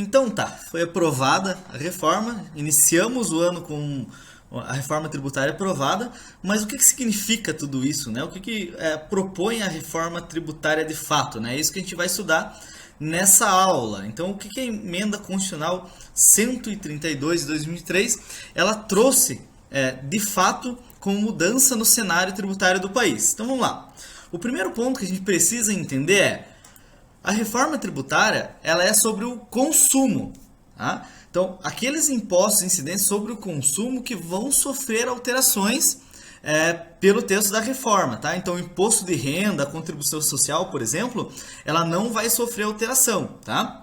Então tá, foi aprovada a reforma, iniciamos o ano com a reforma tributária aprovada, mas o que significa tudo isso, né? O que propõe a reforma tributária de fato, né? É isso que a gente vai estudar nessa aula. Então, o que a emenda constitucional 132 de 2003, ela trouxe de fato como mudança no cenário tributário do país. Então vamos lá. O primeiro ponto que a gente precisa entender é a reforma tributária, ela é sobre o consumo, tá? Então, aqueles impostos incidentes sobre o consumo que vão sofrer alterações pelo texto da reforma, tá? Então, o imposto de renda, a contribuição social, por exemplo, ela não vai sofrer alteração, tá?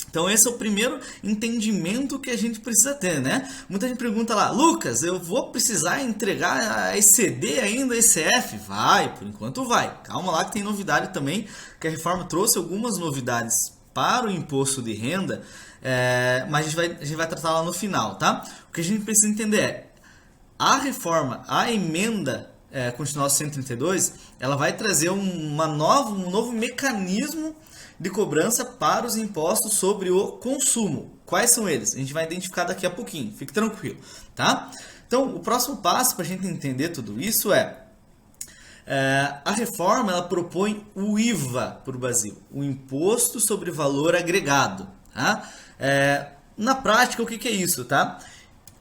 Então, esse é o primeiro entendimento que a gente precisa ter, né? Muita gente pergunta lá, Lucas, eu vou precisar entregar a ECD ainda, a ECF? Vai, por enquanto vai. Calma lá que tem novidade também, que a reforma trouxe algumas novidades para o imposto de renda, mas a gente vai tratar lá no final, tá? O que a gente precisa entender é, a reforma, a emenda constitucional 132, ela vai trazer um novo mecanismo de cobrança para os impostos sobre o consumo. Quais são eles? A gente vai identificar daqui a pouquinho, fique tranquilo, tá? Então, o próximo passo para a gente entender tudo isso a reforma ela propõe o IVA para o Brasil, o Imposto sobre Valor Agregado, tá? Na prática, o que é isso, tá?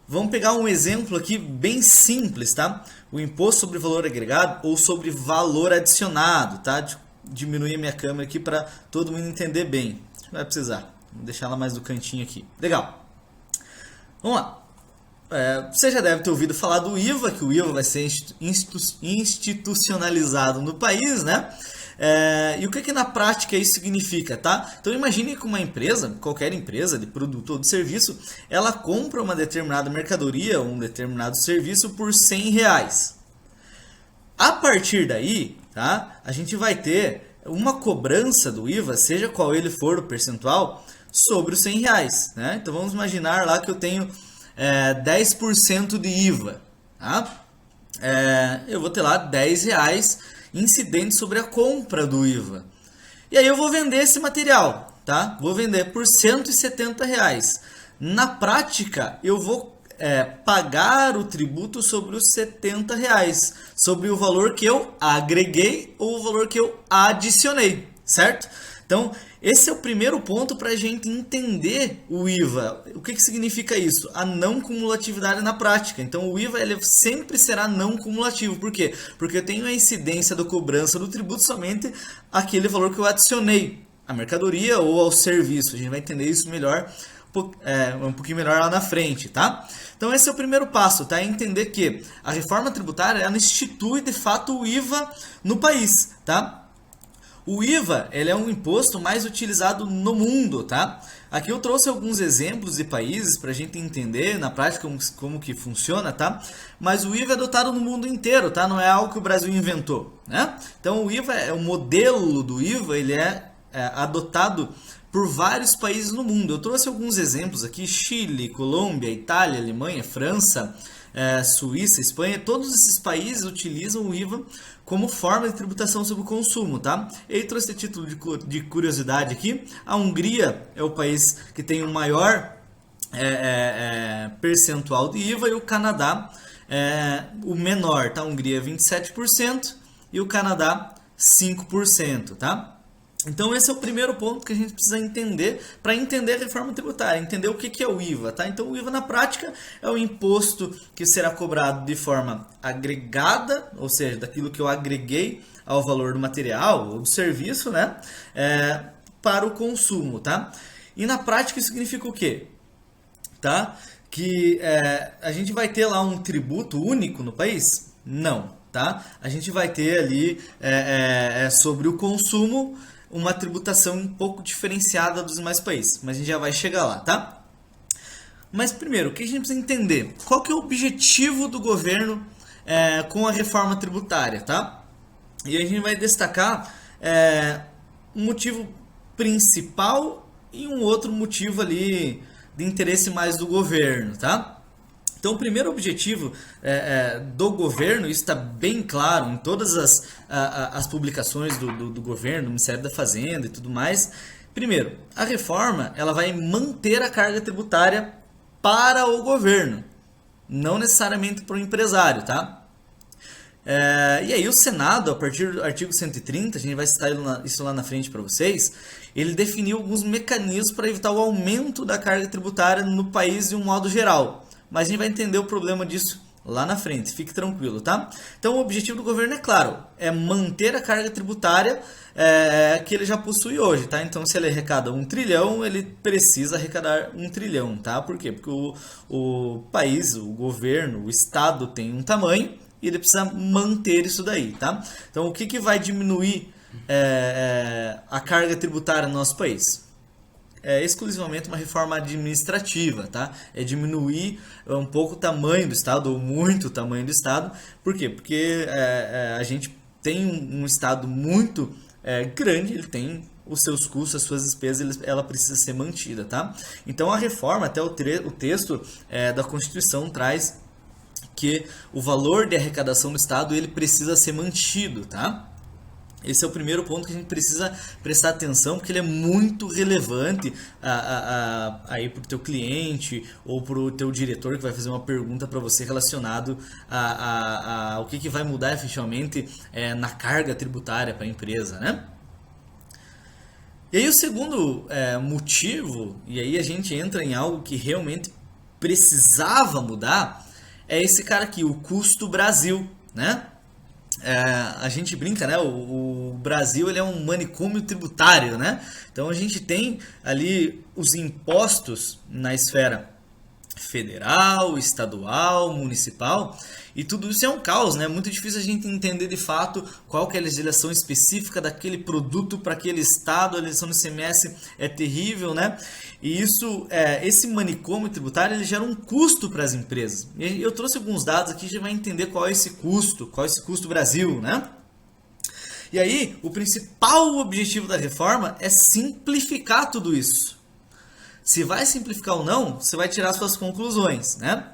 Vamos pegar um exemplo aqui bem simples, tá? O Imposto sobre Valor Agregado ou sobre Valor Adicionado, tá? Diminuir a minha câmera aqui para todo mundo entender bem. Não vai precisar. Vou deixar ela mais do cantinho aqui. Legal. Vamos lá. Você já deve ter ouvido falar do IVA, que o IVA vai ser institucionalizado no país, né? E o que na prática isso significa, tá? Então imagine que uma empresa, qualquer empresa de produto ou de serviço, ela compra uma determinada mercadoria ou um determinado serviço por R$100. A partir daí, tá? A gente vai ter uma cobrança do IVA, seja qual ele for o percentual, sobre os R$100, né? Então vamos imaginar lá que eu tenho 10% de IVA, tá? Eu vou ter lá R$10 incidente sobre a compra do IVA. E aí eu vou vender esse material, tá? Vou vender por R$170. Na prática, eu vou pagar o tributo sobre os R$70, sobre o valor que eu agreguei ou o valor que eu adicionei, certo? Então, esse é o primeiro ponto para a gente entender o IVA. O que significa isso? A não cumulatividade na prática. Então, o IVA ele sempre será não cumulativo. Por quê? Porque eu tenho a incidência da cobrança do tributo somente aquele valor que eu adicionei à mercadoria ou ao serviço. A gente vai entender isso melhor um pouquinho melhor lá na frente, tá? Então esse é o primeiro passo, tá? É entender que a reforma tributária ela institui de fato o IVA no país, tá? O IVA ele é um imposto mais utilizado no mundo, tá? Aqui eu trouxe alguns exemplos de países para a gente entender na prática como que funciona, tá? Mas o IVA é adotado no mundo inteiro, tá? Não é algo que o Brasil inventou, né? Então o IVA, o modelo do IVA, ele é adotado por vários países no mundo. Eu trouxe alguns exemplos aqui: Chile, Colômbia, Itália, Alemanha, França, Suíça, Espanha. Todos esses países utilizam o IVA como forma de tributação sobre o consumo, tá? Eu trouxe esse título de curiosidade aqui. A Hungria é o país que tem o maior percentual de IVA e o Canadá o menor, tá? A Hungria 27% e o Canadá 5%, tá? Então esse é o primeiro ponto que a gente precisa entender para entender a reforma tributária, entender o que é o IVA, tá? Então o IVA na prática é o imposto que será cobrado de forma agregada, ou seja, daquilo que eu agreguei ao valor do material ou do serviço, né? Para o consumo, tá? E na prática isso significa o quê? Tá? Que a gente vai ter lá um tributo único no país? Não, tá? A gente vai ter ali sobre o consumo uma tributação um pouco diferenciada dos demais países, mas a gente já vai chegar lá, tá? Mas primeiro, o que a gente precisa entender? Qual que é o objetivo do governo com a reforma tributária, tá? E a gente vai destacar um motivo principal e um outro motivo ali de interesse mais do governo, tá? Então, o primeiro objetivo do governo, isso está bem claro em todas as publicações do governo, do Ministério da Fazenda e tudo mais, Primeiro, a reforma ela vai manter a carga tributária para o governo, não necessariamente para o empresário, tá? E aí o Senado, a partir do artigo 130, a gente vai citar isso lá na frente para vocês, ele definiu alguns mecanismos para evitar o aumento da carga tributária no país de um modo geral. Mas a gente vai entender o problema disso lá na frente, fique tranquilo, tá? Então o objetivo do governo é claro, é manter a carga tributária que ele já possui hoje, tá? Então se ele arrecada 1 trilhão, ele precisa arrecadar 1 trilhão, tá? Por quê? Porque o país, o governo, o estado tem um tamanho e ele precisa manter isso daí, tá? Então o que vai diminuir a carga tributária no nosso país? É exclusivamente uma reforma administrativa, tá? É diminuir um pouco o tamanho do Estado, ou muito o tamanho do Estado. Por quê? Porque a gente tem um Estado muito grande, ele tem os seus custos, as suas despesas, ela precisa ser mantida, tá? Então a reforma, até o texto da Constituição traz que o valor de arrecadação do Estado ele precisa ser mantido, tá? Esse é o primeiro ponto que a gente precisa prestar atenção, porque ele é muito relevante aí para o teu cliente ou para o teu diretor que vai fazer uma pergunta para você relacionado ao que vai mudar efetivamente na carga tributária para a empresa, né? E aí o segundo motivo, e aí a gente entra em algo que realmente precisava mudar, é esse cara aqui, o custo Brasil, né? A gente brinca, né? O Brasil ele é um manicômio tributário, né? Então a gente tem ali os impostos na esfera federal, estadual, municipal, e tudo isso é um caos, né? Muito difícil a gente entender de fato qual que é a legislação específica daquele produto para aquele estado. A legislação do ICMS é terrível, né? E isso, esse manicômio tributário, ele gera um custo para as empresas. E eu trouxe alguns dados aqui, a gente vai entender qual é esse custo Brasil, né? E aí, o principal objetivo da reforma é simplificar tudo isso. Se vai simplificar ou não, você vai tirar suas conclusões, né?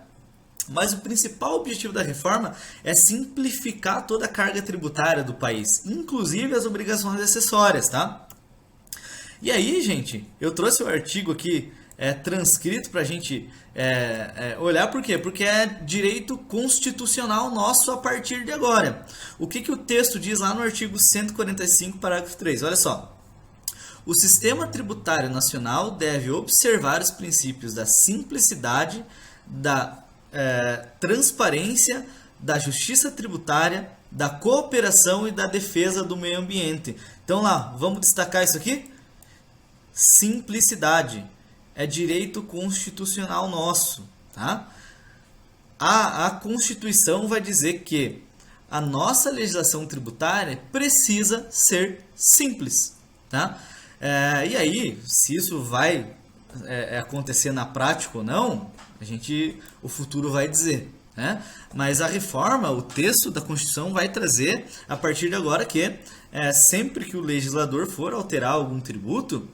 Mas o principal objetivo da reforma é simplificar toda a carga tributária do país, inclusive as obrigações acessórias, tá? E aí, gente, eu trouxe o artigo aqui transcrito para a gente olhar, por quê? Porque é direito constitucional nosso a partir de agora. O que o texto diz lá no artigo 145, parágrafo 3? Olha só. O sistema tributário nacional deve observar os princípios da simplicidade, da transparência, da justiça tributária, da cooperação e da defesa do meio ambiente. Então lá, vamos destacar isso aqui? Simplicidade. É direito constitucional nosso, tá? A Constituição vai dizer que a nossa legislação tributária precisa ser simples, tá? E aí, se isso vai acontecer na prática ou não, o futuro vai dizer, né? Mas a reforma, o texto da Constituição vai trazer, a partir de agora, que sempre que o legislador for alterar algum tributo,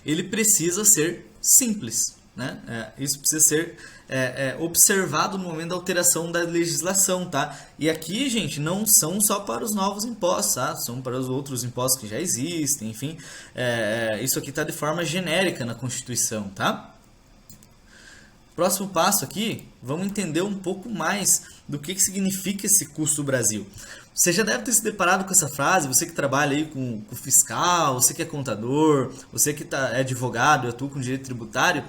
ele precisa ser simples, né? Isso precisa ser observado no momento da alteração da legislação, tá? E aqui, gente, não são só para os novos impostos, tá? São para os outros impostos que já existem, enfim. Isso aqui está de forma genérica na Constituição, tá? Próximo passo aqui, vamos entender um pouco mais do que significa esse custo Brasil. Você já deve ter se deparado com essa frase, você que trabalha aí com fiscal, você que é contador, você que é advogado, atua com direito tributário.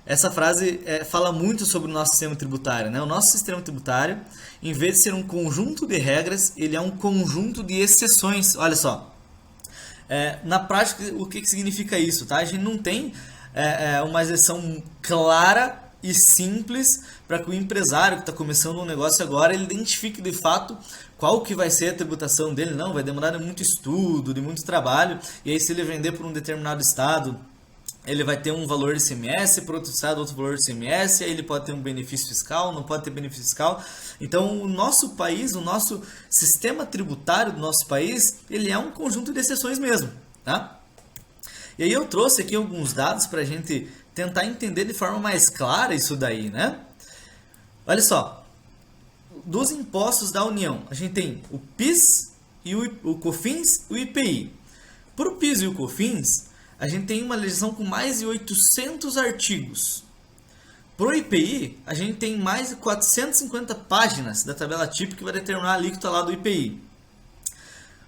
Essa frase fala muito sobre o nosso sistema tributário, né? O nosso sistema tributário, em vez de ser um conjunto de regras, ele é um conjunto de exceções. Olha só, na prática, o que significa isso, tá? A gente não tem uma exceção clara e simples para que o empresário que está começando um negócio agora, ele identifique de fato qual que vai ser a tributação dele. Não, vai demorar de muito estudo, de muito trabalho, e aí se ele vender por um determinado estado, ele vai ter um valor de ICMS, para outro estado outro valor de ICMS, aí ele pode ter um benefício fiscal, não pode ter benefício fiscal. Então o nosso país, o nosso sistema tributário do nosso país, ele é um conjunto de exceções mesmo, tá? E aí eu trouxe aqui alguns dados para a gente tentar entender de forma mais clara isso daí, né? Olha só, dos impostos da União, a gente tem o PIS, e o COFINS e o IPI. Para o PIS e o COFINS, a gente tem uma legislação com mais de 800 artigos. Para o IPI, a gente tem mais de 450 páginas da tabela típica que vai determinar a alíquota lá do IPI.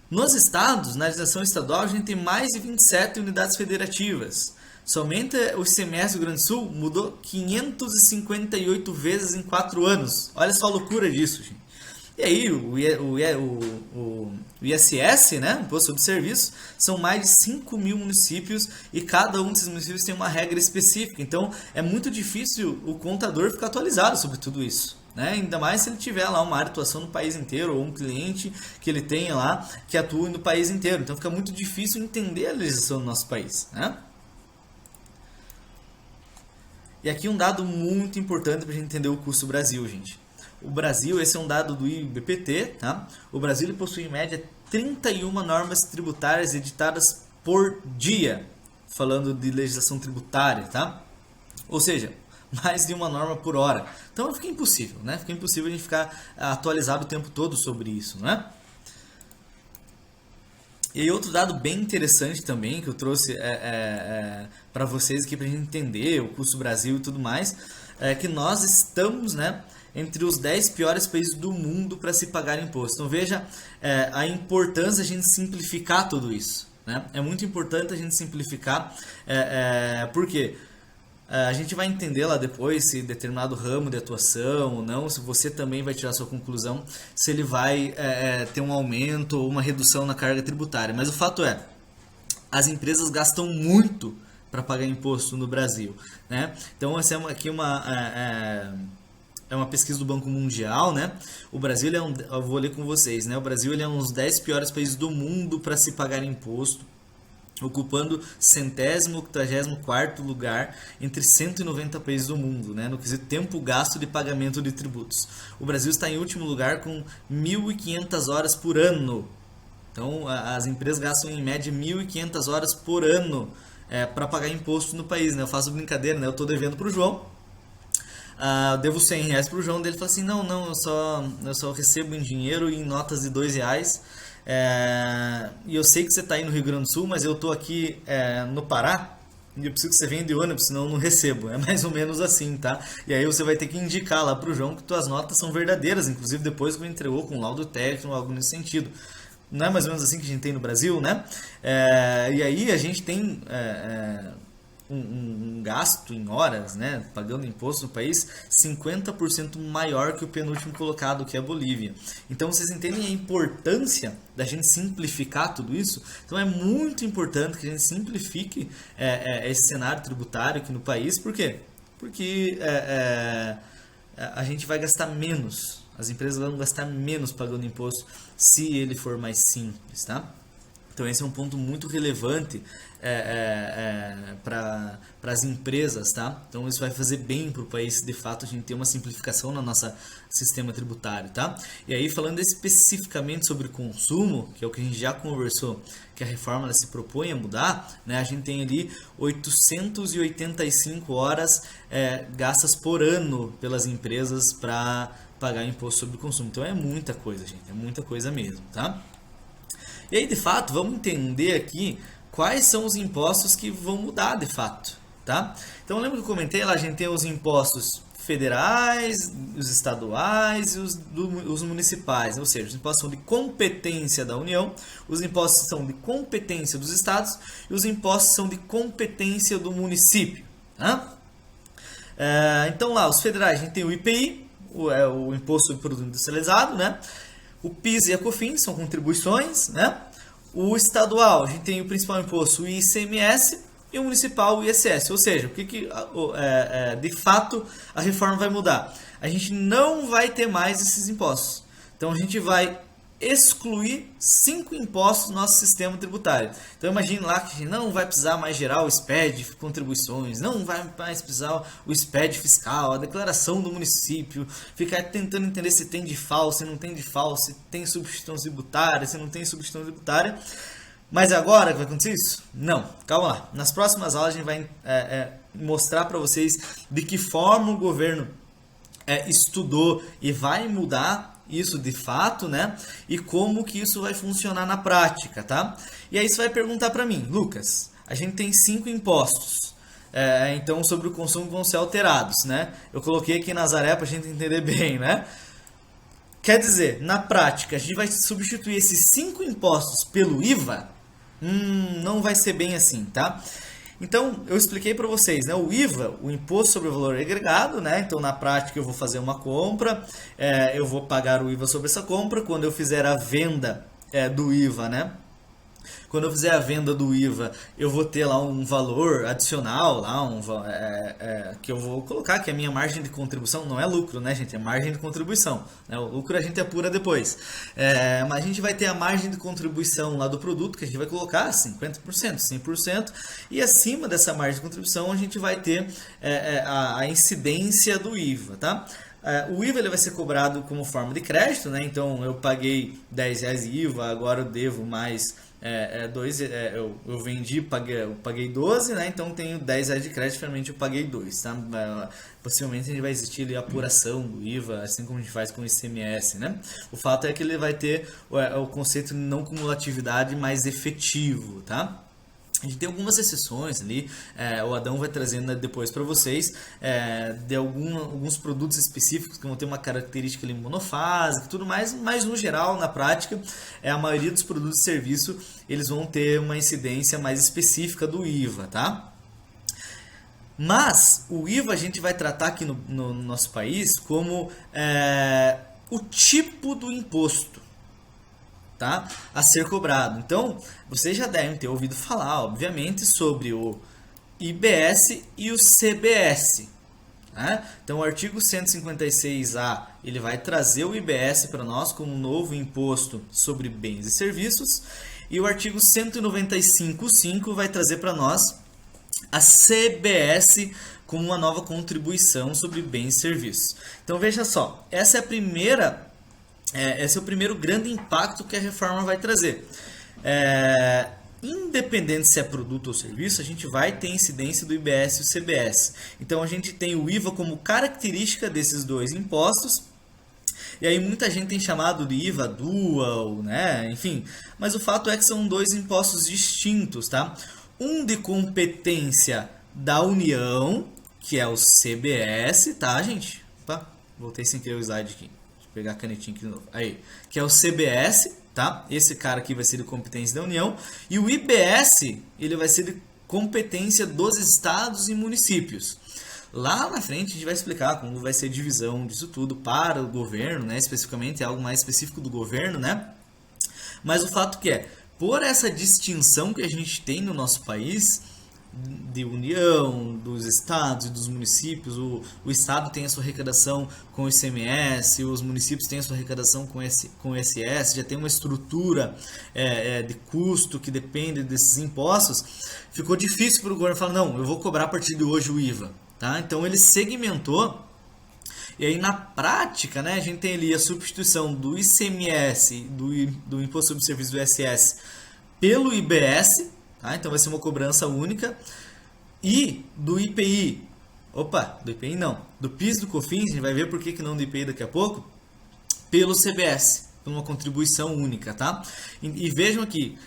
Nos estados, na legislação estadual, a gente tem mais de 27 unidades federativas. Somente o ICMS do Rio Grande do Sul mudou 558 vezes em 4 anos. Olha só a loucura disso, gente. E aí, o ISS, né, Imposto sobre Serviço, são mais de 5 mil municípios e cada um desses municípios tem uma regra específica. Então, é muito difícil o contador ficar atualizado sobre tudo isso. Né? Ainda mais se ele tiver lá uma área de atuação no país inteiro ou um cliente que ele tenha lá que atua no país inteiro. Então, fica muito difícil entender a legislação do nosso país. Né? E aqui um dado muito importante para a gente entender o custo do Brasil, gente. O Brasil, esse é um dado do IBPT, tá? O Brasil ele possui em média 31 normas tributárias editadas por dia, falando de legislação tributária, tá? Ou seja, mais de uma norma por hora. Então fica impossível, né? Fica impossível a gente ficar atualizado o tempo todo sobre isso, né? E aí outro dado bem interessante também que eu trouxe para vocês aqui para a gente entender o custo do Brasil e tudo mais, é que nós estamos, né, entre os 10 piores países do mundo para se pagar imposto. Então veja a importância de a gente simplificar tudo isso. Né? É muito importante a gente simplificar, porque a gente vai entender lá depois se determinado ramo de atuação ou não, se você também vai tirar sua conclusão, se ele vai ter um aumento ou uma redução na carga tributária. Mas o fato é, as empresas gastam muito para pagar imposto no Brasil. Né? Então essa aqui é uma pesquisa do Banco Mundial, né? O Brasil eu vou ler com vocês, né? O Brasil ele é um dos 10 piores países do mundo para se pagar imposto, ocupando 100º, 84º lugar entre 190 países do mundo, né? No quesito tempo gasto de pagamento de tributos. O Brasil está em último lugar com 1.500 horas por ano. Então, as empresas gastam em média 1.500 horas por ano para pagar imposto no país, né? Eu faço brincadeira, né? Eu estou devendo para o João. Eu devo R$100 pro João, dele fala assim, não, eu só recebo em dinheiro e em notas de R$2, e eu sei que você está aí no Rio Grande do Sul, mas eu estou aqui no Pará, e eu preciso que você venha de ônibus, senão eu não recebo, é mais ou menos assim, tá? E aí você vai ter que indicar lá pro João que tuas notas são verdadeiras, inclusive depois que entregou com laudo técnico, algo nesse sentido. Não é mais ou menos assim que a gente tem no Brasil, né? E aí a gente tem um gasto em horas, né, pagando imposto no país 50% maior que o penúltimo colocado, que é a Bolívia. Então vocês entendem a importância da gente simplificar tudo isso? Então é muito importante que a gente simplifique esse cenário tributário aqui no país. Por quê? Porque a gente vai gastar menos, as empresas vão gastar menos pagando imposto se ele for mais simples, tá? Então esse é um ponto muito relevante para as empresas, tá? Então isso vai fazer bem para o país, de fato, a gente ter uma simplificação no nosso sistema tributário, tá? E aí falando especificamente sobre consumo, que é o que a gente já conversou, que a reforma ela se propõe a mudar, né? A gente tem ali 885 horas gastas por ano pelas empresas para pagar imposto sobre o consumo. Então é muita coisa, gente, é muita coisa mesmo, tá? E aí, de fato, vamos entender aqui quais são os impostos que vão mudar, de fato, tá? Então, lembra que eu comentei lá, a gente tem os impostos federais, os estaduais e os municipais, ou seja, os impostos são de competência da União, os impostos são de competência dos estados e os impostos são de competência do município, tá? Então, lá, os federais, a gente tem o IPI, o Imposto sobre Produto Industrializado, né? O PIS e a COFINS são contribuições, né? O estadual, a gente tem o principal imposto, o ICMS, e o municipal, o ISS. Ou seja, o que de fato a reforma vai mudar? A gente não vai ter mais esses impostos. Então a gente vai excluir 5 impostos do nosso sistema tributário. Então imagine lá que a gente não vai precisar mais gerar o SPED contribuições, não vai mais precisar o SPED fiscal, a declaração do município, ficar tentando entender se tem DIFAL, se não tem DIFAL, se tem substituição tributária, se não tem substituição tributária. Mas agora que vai acontecer isso? Não, calma lá. Nas próximas aulas a gente vai mostrar para vocês de que forma o governo estudou e vai mudar isso de fato, né? E como que isso vai funcionar na prática, tá? E aí você vai perguntar para mim, Lucas, a gente tem 5 impostos. Então, sobre o consumo vão ser alterados, né? Eu coloquei aqui Nazaré para a gente entender bem, né? Quer dizer, na prática, a gente vai substituir esses 5 impostos pelo IVA? Não vai ser bem assim, tá? Então, eu expliquei para vocês, né? O IVA, o Imposto sobre o Valor Agregado, né? Então, na prática, eu vou fazer uma compra, eu vou pagar o IVA sobre essa compra. Quando eu fizer a venda do IVA, né? Quando eu fizer a venda do IVA, eu vou ter lá um valor adicional, lá que eu vou colocar, que é a minha margem de contribuição. Não é lucro, né, gente? É margem de contribuição, né? O lucro a gente apura depois. Mas a gente vai ter a margem de contribuição lá do produto, que a gente vai colocar 50%, 100%. E acima dessa margem de contribuição, a gente vai ter a incidência do IVA, tá? O IVA ele vai ser cobrado como forma de crédito, né? Então, eu paguei R$10 de IVA, agora eu devo mais... eu vendi, paguei 12, né? Então tenho R$10 de crédito, finalmente eu paguei 2, tá? Possivelmente a gente vai existir ali a apuração do IVA, assim como a gente faz com o ICMS, né? O fato é que ele vai ter o conceito de não cumulatividade mais efetivo, tá? A gente tem algumas exceções ali, o Adão vai trazendo depois para vocês, de alguns produtos específicos que vão ter uma característica ali monofásica e tudo mais, mas no geral, na prática, a maioria dos produtos e serviços, eles vão ter uma incidência mais específica do IVA, tá? Mas o IVA a gente vai tratar aqui no nosso país como o tipo do imposto, tá? A ser cobrado. Então, vocês já devem ter ouvido falar, obviamente, sobre o IBS e o CBS. Né? Então, o artigo 156A ele vai trazer o IBS para nós como um novo imposto sobre bens e serviços, e o artigo 195.5 vai trazer para nós a CBS como uma nova contribuição sobre bens e serviços. Então, veja só, esse é o primeiro grande impacto que a reforma vai trazer. Independente se é produto ou serviço, a gente vai ter incidência do IBS e o CBS. Então, a gente tem o IVA como característica desses dois impostos. E aí muita gente tem chamado de IVA dual, né? Enfim, mas o fato é que são dois impostos distintos, tá? Um de competência da União, que é o CBS, tá, gente? Opa, voltei sem querer o slide aqui. Pegar a canetinha aqui de novo. Aí, que é o CBS, tá? Esse cara aqui vai ser de competência da União. E o IBS, ele vai ser de competência dos estados e municípios. Lá na frente a gente vai explicar como vai ser a divisão disso tudo para o governo, né? Especificamente é algo mais específico do governo, né? Mas o fato que por essa distinção que a gente tem no nosso país, de União, dos estados e dos municípios, o estado tem a sua arrecadação com o ICMS, os municípios têm a sua arrecadação com o ISS, já tem uma estrutura de custo que depende desses impostos, ficou difícil para o governo falar, não, eu vou cobrar a partir de hoje o IVA. Tá? Então ele segmentou, e aí na prática, né, a gente tem ali a substituição do ICMS, do Imposto sobre Serviços do ISS, pelo IBS, tá? Então vai ser uma cobrança única, e do IPI, do IPI não, do PIS e do COFINS, a gente vai ver por que não do IPI daqui a pouco, pelo CBS, por uma contribuição única, tá? E vejam aqui,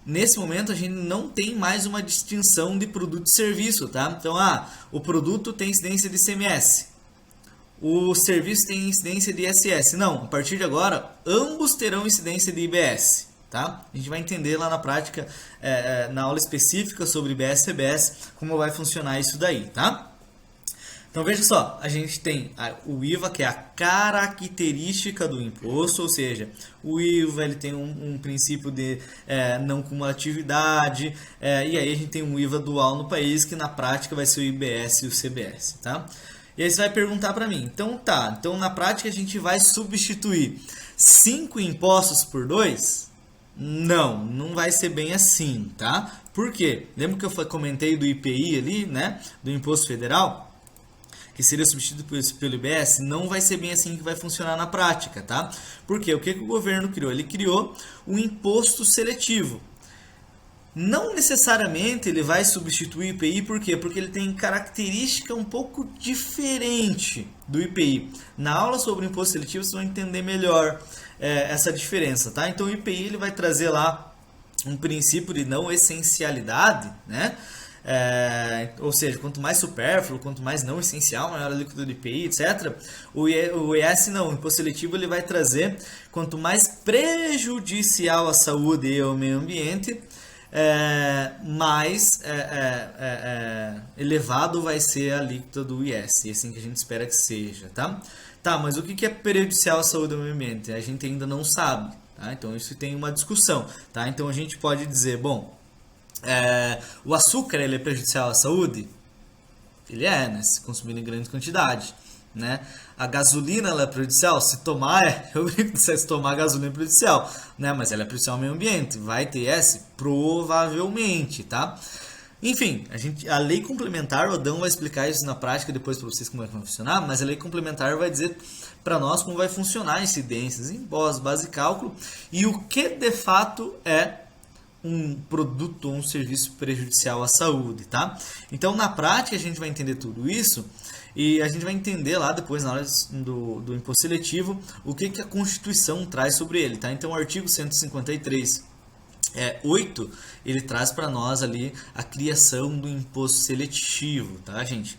nesse momento a gente não tem mais uma distinção de produto e serviço, tá? Então, o produto tem incidência de ICMS, o serviço tem incidência de ISS. Não, a partir de agora, ambos terão incidência de IBS, tá? A gente vai entender lá na prática, na aula específica sobre IBS e CBS, como vai funcionar isso daí, tá? Então veja só, a gente tem o IVA, que é a característica do imposto, ou seja, o IVA ele tem um princípio de não cumulatividade, e aí a gente tem um IVA dual no país, que na prática vai ser o IBS e o CBS, tá? E aí você vai perguntar para mim, então na prática a gente vai substituir 5 impostos por 2? Não vai ser bem assim, tá? Por quê? Lembra que eu comentei do IPI ali, né, do Imposto Federal? Que seria substituído pelo IBS, não vai ser bem assim que vai funcionar na prática, tá? Porque o que o governo criou? Ele criou um imposto seletivo. Não necessariamente ele vai substituir o IPI, por quê? Porque ele tem característica um pouco diferente do IPI. Na aula sobre o imposto seletivo vocês vão entender melhor essa diferença, tá? Então o IPI ele vai trazer lá um princípio de não essencialidade, né? Ou seja, quanto mais supérfluo, quanto mais não essencial, maior a alíquota do IPI, etc. O IS não, o imposto seletivo ele vai trazer quanto mais prejudicial à saúde e ao meio ambiente, mais elevado vai ser a alíquota do IS, e assim que a gente espera que seja, tá? Tá, mas o que é prejudicial à saúde e ao meio ambiente? A gente ainda não sabe, tá? Então isso tem uma discussão, tá? Então a gente pode dizer, bom, o açúcar ele é prejudicial à saúde? Ele né? Se consumir em grande quantidade, né? A gasolina ela é prejudicial? Se tomar, eu brinco se tomar gasolina é prejudicial, né? Mas ela é prejudicial ao meio ambiente. Vai ter esse? Provavelmente, tá? Enfim, a lei complementar, o Adão vai explicar isso na prática depois para vocês como é que vai funcionar, mas a lei complementar vai dizer para nós como vai funcionar incidências, impostos, base de cálculo e o que de fato é um produto ou um serviço prejudicial à saúde, tá? Então, na prática, a gente vai entender tudo isso e a gente vai entender lá depois, na hora do imposto seletivo, o que a Constituição traz sobre ele, tá? Então, o artigo 153, 8, ele traz para nós ali a criação do imposto seletivo, tá, gente?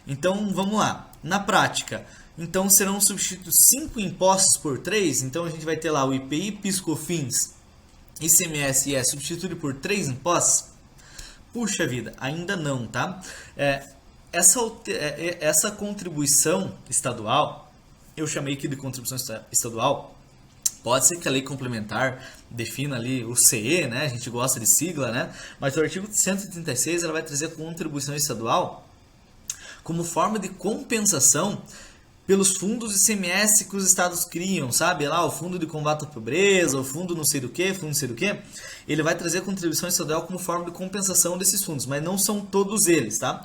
Então, vamos lá. Na prática, então serão substituídos 5 impostos por 3, então a gente vai ter lá o IPI, PIS, COFINS, ICMS e substituído por 3 impostos? Puxa vida, ainda não, tá? Essa contribuição estadual, eu chamei aqui de contribuição estadual, pode ser que a lei complementar defina ali o CE, né? A gente gosta de sigla, né? Mas o artigo 136 ela vai trazer a contribuição estadual como forma de compensação pelos fundos ICMS que os estados criam, sabe? Lá o fundo de combate à pobreza, o fundo não sei do que, fundo não sei do que. Ele vai trazer a contribuição estadual como forma de compensação desses fundos, mas não são todos eles, tá?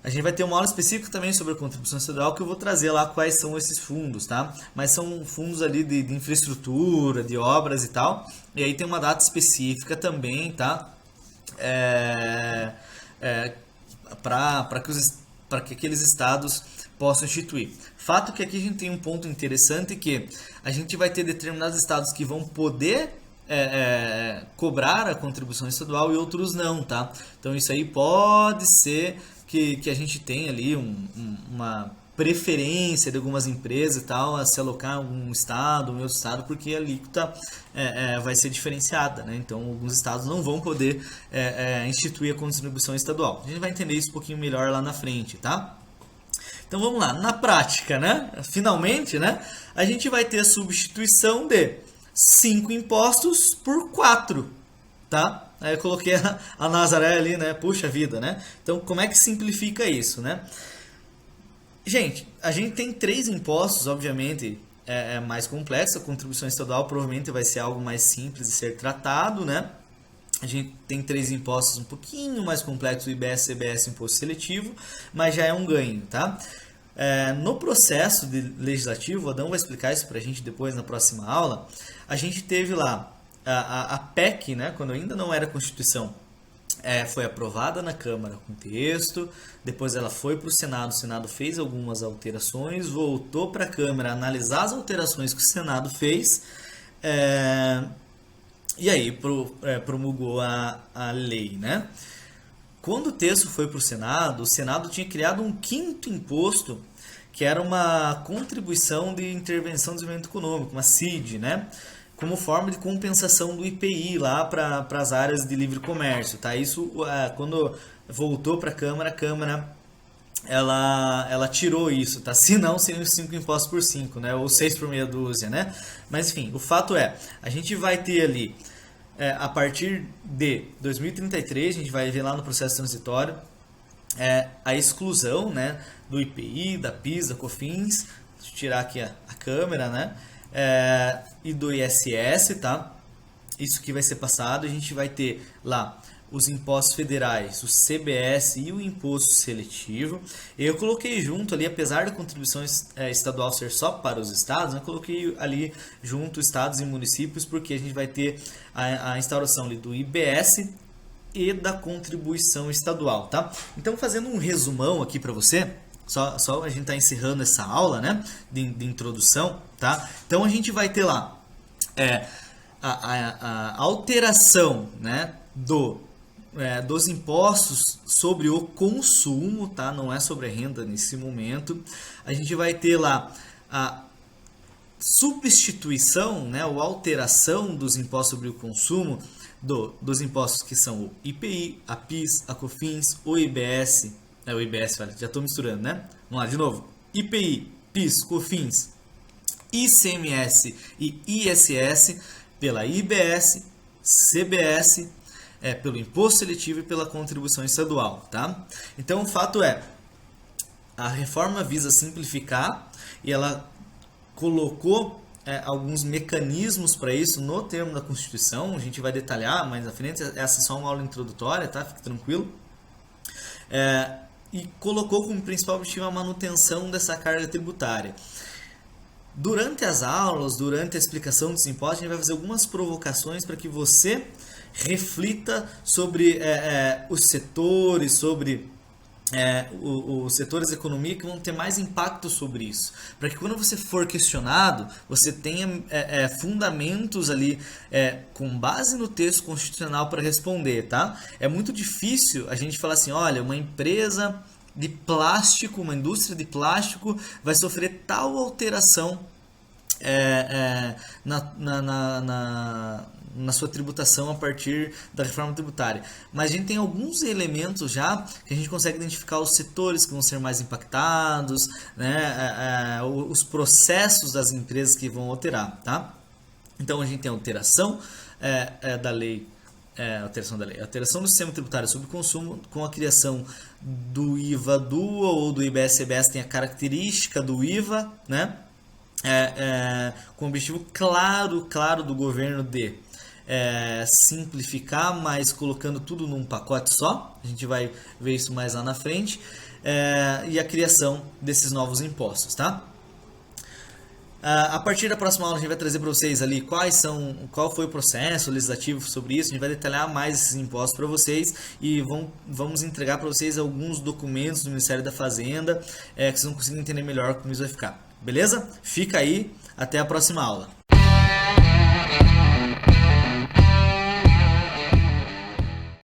A gente vai ter uma aula específica também sobre a contribuição estadual que eu vou trazer lá quais são esses fundos, tá? Mas são fundos ali de infraestrutura, de obras e tal. E aí tem uma data específica também, tá? Para que aqueles estados possam instituir. Fato que aqui a gente tem um ponto interessante que a gente vai ter determinados estados que vão poder cobrar a contribuição estadual e outros não, tá? Então isso aí pode ser que a gente tenha ali uma preferência de algumas empresas e tal a se alocar em um estado, em outro estado, porque a alíquota vai ser diferenciada, né? Então alguns estados não vão poder instituir a contribuição estadual. A gente vai entender isso um pouquinho melhor lá na frente, tá? Então vamos lá, na prática, né? Finalmente, né? A gente vai ter a substituição de 5 impostos por 4, tá? Aí eu coloquei a Nazaré ali, né? Puxa vida, né? Então como é que simplifica isso, né? Gente, a gente tem 3 impostos, obviamente é mais complexo, a contribuição estadual provavelmente vai ser algo mais simples de ser tratado, né? A gente tem 3 impostos um pouquinho mais complexos, o IBS, CBS, imposto seletivo, mas já é um ganho, tá? No processo legislativo, o Adão vai explicar isso pra gente depois na próxima aula, a gente teve lá a PEC, né, quando ainda não era Constituição, foi aprovada na Câmara com texto, depois ela foi para o Senado fez algumas alterações, voltou para a Câmara analisar as alterações que o Senado fez, e aí promulgou a lei, né? Quando o texto foi para o Senado tinha criado um 5º imposto, que era uma contribuição de intervenção de desenvolvimento econômico, uma CID, né? Como forma de compensação do IPI lá para as áreas de livre comércio, tá? Isso, quando voltou para a Câmara ela tirou isso, tá? Se não, seriam 5 impostos por 5, né? Ou 6 por meia dúzia, né? Mas enfim, o fato a gente vai ter ali, a partir de 2033, a gente vai ver lá no processo transitório, a exclusão, né, do IPI, da PIS, da COFINS, deixa eu tirar aqui a câmera, né? E do ISS, tá? Isso que vai ser passado, a gente vai ter lá os impostos federais, o CBS e o imposto seletivo. Eu coloquei junto ali, apesar da contribuição estadual ser só para os estados, eu coloquei ali junto estados e municípios, porque a gente vai ter a instauração ali do IBS e da contribuição estadual, tá? Então, fazendo um resumão aqui para você, só a gente está encerrando essa aula, né, de introdução, tá? Então, a gente vai ter lá a alteração, né, dos impostos sobre o consumo, tá? Não é sobre a renda nesse momento. A gente vai ter lá a substituição, né, ou alteração dos impostos sobre o consumo, dos impostos que são o IPI, a PIS, a COFINS, o IBS, o IBS, já estou misturando, né? Vamos lá, de novo. IPI, PIS, COFINS, ICMS e ISS pela IBS, CBS, pelo imposto seletivo e pela contribuição estadual, tá? Então o fato é, a reforma visa simplificar e ela colocou alguns mecanismos para isso no termo da Constituição. A gente vai detalhar mais à frente, essa é só uma aula introdutória, tá? Fique tranquilo. E colocou como principal objetivo a manutenção dessa carga tributária. Durante as aulas, durante a explicação dos impostos, a gente vai fazer algumas provocações para que você reflita sobre os setores, sobre os setores da economia que vão ter mais impacto sobre isso. Para que quando você for questionado, você tenha fundamentos ali com base no texto constitucional para responder, tá? É muito difícil a gente falar assim, olha, uma empresa de plástico, uma indústria de plástico vai sofrer tal alteração na sua tributação a partir da reforma tributária. Mas a gente tem alguns elementos já que a gente consegue identificar os setores que vão ser mais impactados, né, os processos das empresas que vão alterar, tá? Então a gente tem a alteração da lei, alteração do sistema tributário sobre o consumo, com a criação do IVA Dual ou do IBS-CBS, tem a característica do IVA, né? Com o objetivo claro do governo de simplificar, mas colocando tudo num pacote só. A gente vai ver isso mais lá na frente. E a criação desses novos impostos, tá? A partir da próxima aula a gente vai trazer para vocês ali qual foi o processo legislativo sobre isso. A gente vai detalhar mais esses impostos para vocês e vamos entregar para vocês alguns documentos do Ministério da Fazenda que vocês vão conseguir entender melhor como isso vai ficar. Beleza? Fica aí, até a próxima aula.